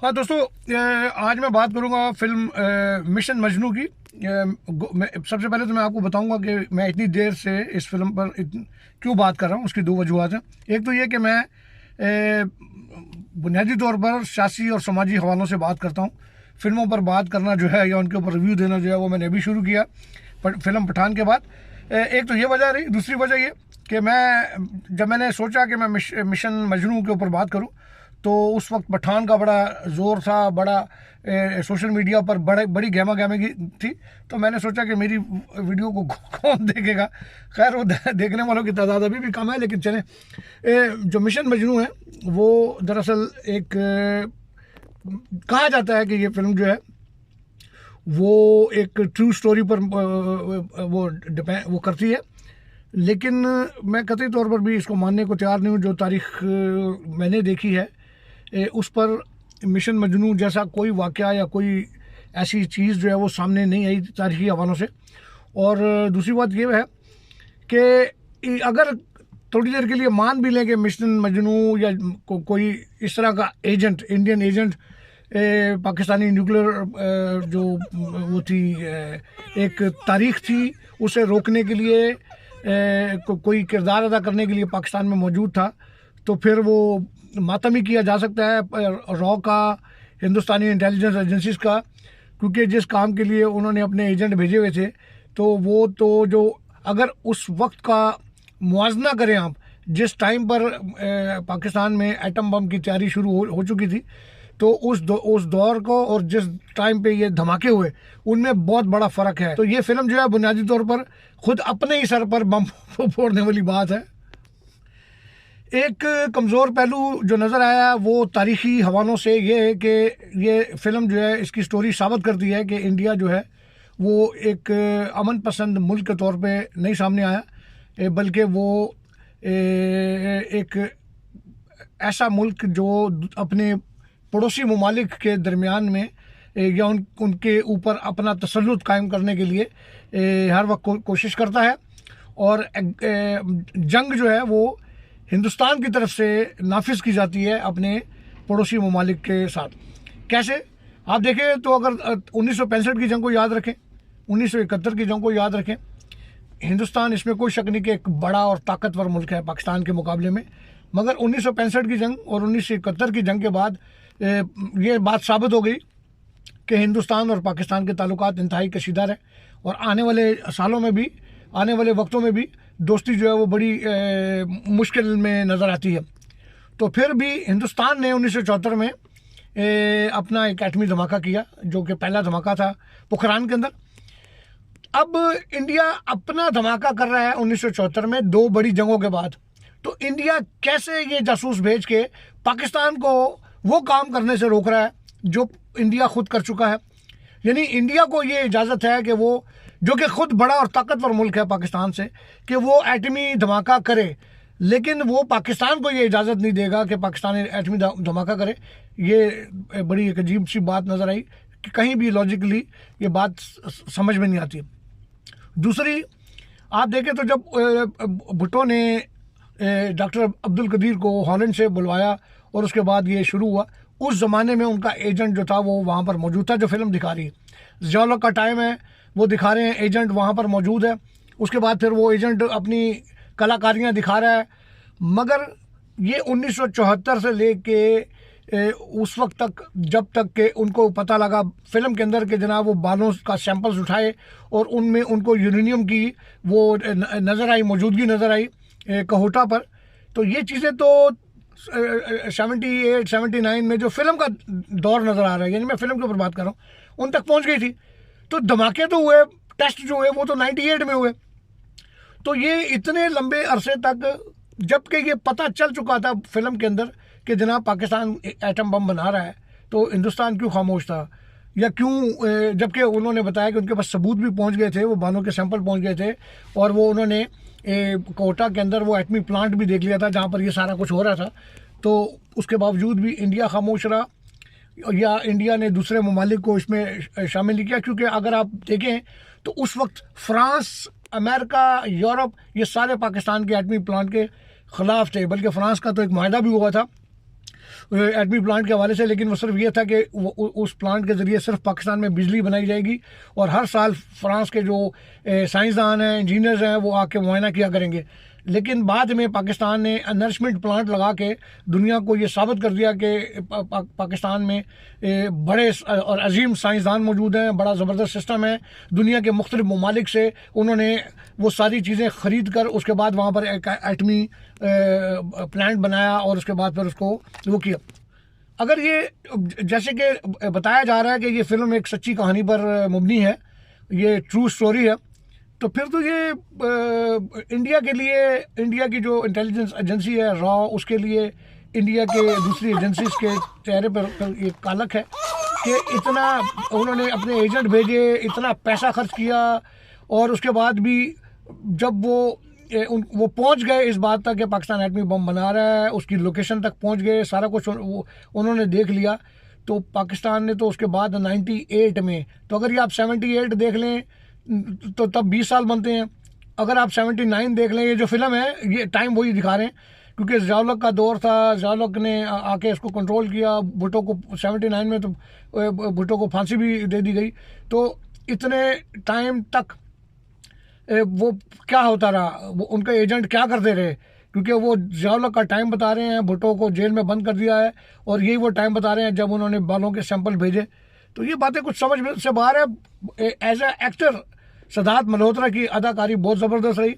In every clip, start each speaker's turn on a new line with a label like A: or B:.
A: हाँ दोस्तों, आज मैं बात करूँगा फिल्म मिशन मजनू की। सबसे पहले तो मैं आपको बताऊंगा कि मैं इतनी देर से इस फिल्म पर क्यों बात कर रहा हूँ। उसकी दो वजूहत हैं। एक तो ये कि मैं बुनियादी तौर पर सियासी और समाजी हवालों से बात करता हूँ। फिल्मों पर बात करना जो है या उनके ऊपर रिव्यू देना जो है वो मैंने अभी शुरू किया फिल्म पठान के बाद। एक तो ये वजह रही। दूसरी वजह ये कि जब मैंने सोचा कि मैं मिशन मजनू के ऊपर बात करूँ तो उस वक्त पठान का बड़ा ज़ोर था, सोशल मीडिया पर बड़ी गहमा गहमी थी। तो मैंने सोचा कि मेरी वीडियो को कौन देखेगा। खैर वो देखने वालों की तादाद अभी भी कम है, लेकिन चलें। जो मिशन मजनू है वो दरअसल एक कहा जाता है कि ये फिल्म जो है वो एक ट्रू स्टोरी पर वो करती है, लेकिन मैं कतई तौर पर भी इसको मानने को तैयार नहीं हूँ। जो तारीख मैंने देखी है उस पर मिशन मजनू जैसा कोई वाक़या या कोई ऐसी चीज़ जो है वो सामने नहीं आई तारीखी हवालों से। और दूसरी बात ये है कि अगर थोड़ी देर के लिए मान भी लें कि मिशन मजनू या कोई इस तरह का agent, Indian agent, Pakistani nuclear जो वो थी, एक तारीख थी, उसे रोकने के लिए कोई किरदार अदा करने के लिए पाकिस्तान में मौजूद था, तो फिर वो मातम ही किया जा सकता है रॉ का, हिंदुस्तानी इंटेलिजेंस एजेंसीज का, क्योंकि जिस काम के लिए उन्होंने अपने एजेंट भेजे हुए थे तो वो तो जो अगर उस वक्त का मुआवजा करें आप, जिस टाइम पर पाकिस्तान में एटम बम की तैयारी शुरू हो चुकी थी, तो उस दौर को और जिस टाइम पे ये धमाके हुए उनमें बहुत बड़ा फ़र्क है। तो ये फिल्म जो है बुनियादी तौर पर खुद अपने ही सर पर बम फोड़ने वाली बात है। एक कमज़ोर पहलू जो नज़र आया वो तारीख़ी हवालों से ये है कि ये फ़िल्म जो है, इसकी स्टोरी साबित करती है कि इंडिया जो है वो एक अमन पसंद मुल्क के तौर पे नहीं सामने आया, बल्कि वो एक ऐसा मुल्क जो अपने पड़ोसी ममालिक के दरमियान में या उनके ऊपर अपना तसल्लुत कायम करने के लिए हर वक्त कोशिश करता है। और जंग जो है वो हिंदुस्तान की तरफ से नाफिज की जाती है अपने पड़ोसी ममालिक के साथ। कैसे आप देखें तो अगर 1965 की जंग को याद रखें, 1971 की जंग को याद रखें, हिंदुस्तान, इसमें कोई शक नहीं कि एक बड़ा और ताकतवर मुल्क है पाकिस्तान के मुकाबले में, मगर 1965 की जंग और 1971 की जंग के बाद ये बात साबित हो गई कि हिंदुस्तान और पाकिस्तान के ताल्लुकात इंतहाई कशीदा है और आने वाले सालों में भी, आने वाले वक्तों में भी दोस्ती जो है वो बड़ी मुश्किल में नज़र आती है। तो फिर भी हिंदुस्तान ने 1974 में अपना एक एटमी धमाका किया, जो कि पहला धमाका था पोखरान के अंदर। अब इंडिया अपना धमाका कर रहा है 1974 में, दो बड़ी जंगों के बाद। तो इंडिया कैसे ये जासूस भेज के पाकिस्तान को वो काम करने से रोक रहा है जो इंडिया खुद कर चुका है। यानी इंडिया को ये इजाज़त है कि वो, जो कि खुद बड़ा और ताकतवर मुल्क है पाकिस्तान से, कि वो एटमी धमाका करे, लेकिन वो पाकिस्तान को ये इजाज़त नहीं देगा कि पाकिस्तान एटमी धमाका करे। ये बड़ी एक अजीब सी बात नज़र आई कि कहीं भी लॉजिकली ये बात समझ में नहीं आती। दूसरी आप देखें तो जब भुट्टो ने डॉक्टर अब्दुल कदीर को हॉलैंड से बुलवाया और उसके बाद ये शुरू हुआ, उस ज़माने में उनका एजेंट जो था वो वहाँ पर मौजूद था। जो फिल्म दिखा रही है, ज़ियाउल का टाइम है, वो दिखा रहे हैं एजेंट वहाँ पर मौजूद है। उसके बाद फिर वो एजेंट अपनी कलाकारियाँ दिखा रहा है, मगर ये 1974 से लेके उस वक्त तक, जब तक के उनको पता लगा फिल्म के अंदर के जनाब वो बालों का सैंपल्स उठाए और उनमें उनको यूरेनियम की वो नज़र आई, मौजूदगी नज़र आई कहोटा पर। तो ये चीज़ें तो 78 79 में जो फिल्म का दौर नज़र आ रहा है, यानी मैं फिल्म के ऊपर बात कर रहा हूँ, उन तक पहुँच गई थी। तो धमाके तो हुए, टेस्ट जो हुए वो तो 98 में हुए। तो ये इतने लंबे अरसे तक, जबकि ये पता चल चुका था फिल्म के अंदर कि जनाब पाकिस्तान एटम बम बना रहा है, तो हिंदुस्तान क्यों खामोश था या क्यों, जबकि उन्होंने बताया कि उनके पास सबूत भी पहुंच गए थे, वो बालों के सैंपल पहुंच गए थे और वो उन्होंने कोटा के अंदर वो एटमी प्लांट भी देख लिया था जहाँ पर ये सारा कुछ हो रहा था। तो उसके बावजूद भी इंडिया खामोश रहा या इंडिया ने दूसरे ममालिक को इसमें शामिल नहीं किया, क्योंकि अगर आप देखें तो उस वक्त फ्रांस, अमेरिका, यूरोप, ये सारे पाकिस्तान के एटमी प्लांट के ख़िलाफ़ थे। बल्कि फ़्रांस का तो एक माहिदा भी हुआ था एटमी प्लांट के हवाले से, लेकिन वो सिर्फ ये था कि उस प्लांट के ज़रिए सिर्फ पाकिस्तान में बिजली बनाई जाएगी और हर साल फ्रांस के जो साइंसदान हैं, इंजीनियर्स हैं, वो आके मुआयना किया करेंगे। लेकिन बाद में पाकिस्तान ने नरिशमेंट प्लांट लगा के दुनिया को ये साबित कर दिया कि पाकिस्तान में बड़े और अजीम साइंसदान मौजूद हैं, बड़ा ज़बरदस्त सिस्टम है। दुनिया के मुख्तलिफ ममालिक से उन्होंने वो सारी चीज़ें ख़रीद कर उसके बाद वहाँ पर एक एटमी प्लांट बनाया और उसके बाद फिर उसको वो किया। अगर ये जैसे कि बताया जा रहा है कि ये फ़िल्म एक सच्ची कहानी पर मुबनी है, ये ट्रू स्टोरी है, तो फिर तो ये इंडिया के लिए, इंडिया की जो इंटेलिजेंस एजेंसी है रॉ, उसके लिए इंडिया के दूसरी एजेंसीज के चेहरे पर एक कालक है कि इतना उन्होंने अपने एजेंट भेजे, इतना पैसा खर्च किया और उसके बाद भी जब वो पहुंच गए इस बात तक कि पाकिस्तान एटमी बम बना रहा है, उसकी लोकेशन तक पहुंच गए, सारा कुछ उन्होंने देख लिया। तो पाकिस्तान ने तो उसके बाद 98 में, तो अगर ये आप 78 देख लें तो तब 20 साल बनते हैं। अगर आप 79 देख लें, ये जो फिल्म है ये टाइम वही दिखा रहे हैं क्योंकि ज़ियाउल का दौर था, ज़ियाउल ने आके इसको कंट्रोल किया। भुट्टो को 79 में तो भुट्टो को फांसी भी दे दी गई। तो इतने टाइम तक वो क्या होता रहा, वो उनका एजेंट क्या करते रहे, क्योंकि वो ज़ियाउल का टाइम बता रहे हैं, भुट्टो को जेल में बंद कर दिया है और यही वो टाइम बता रहे हैं जब उन्होंने बालों के सैंपल भेजे। तो ये बातें कुछ समझ में से बाहर है। As a actor Siddharth Malhotra की अदाकारी बहुत ज़बरदस्त रही,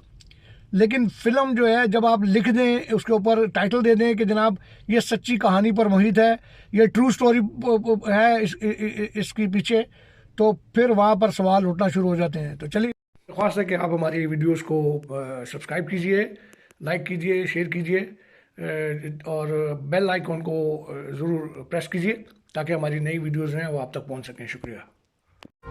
A: लेकिन फ़िल्म जो है जब आप लिख दें, उसके ऊपर टाइटल दे दें कि जनाब ये सच्ची कहानी पर मुहित है, ये ट्रू स्टोरी है इसके पीछे, तो फिर वहाँ पर सवाल उठना शुरू हो जाते हैं। तो चलिए, ख़ास है कि आप हमारी वीडियोस को सब्सक्राइब कीजिए, लाइक कीजिए, शेयर कीजिए और बेल आइकॉन को ज़रूर प्रेस कीजिए ताकि हमारी नई वीडियोस हैं वो आप तक पहुंच सकें। शुक्रिया।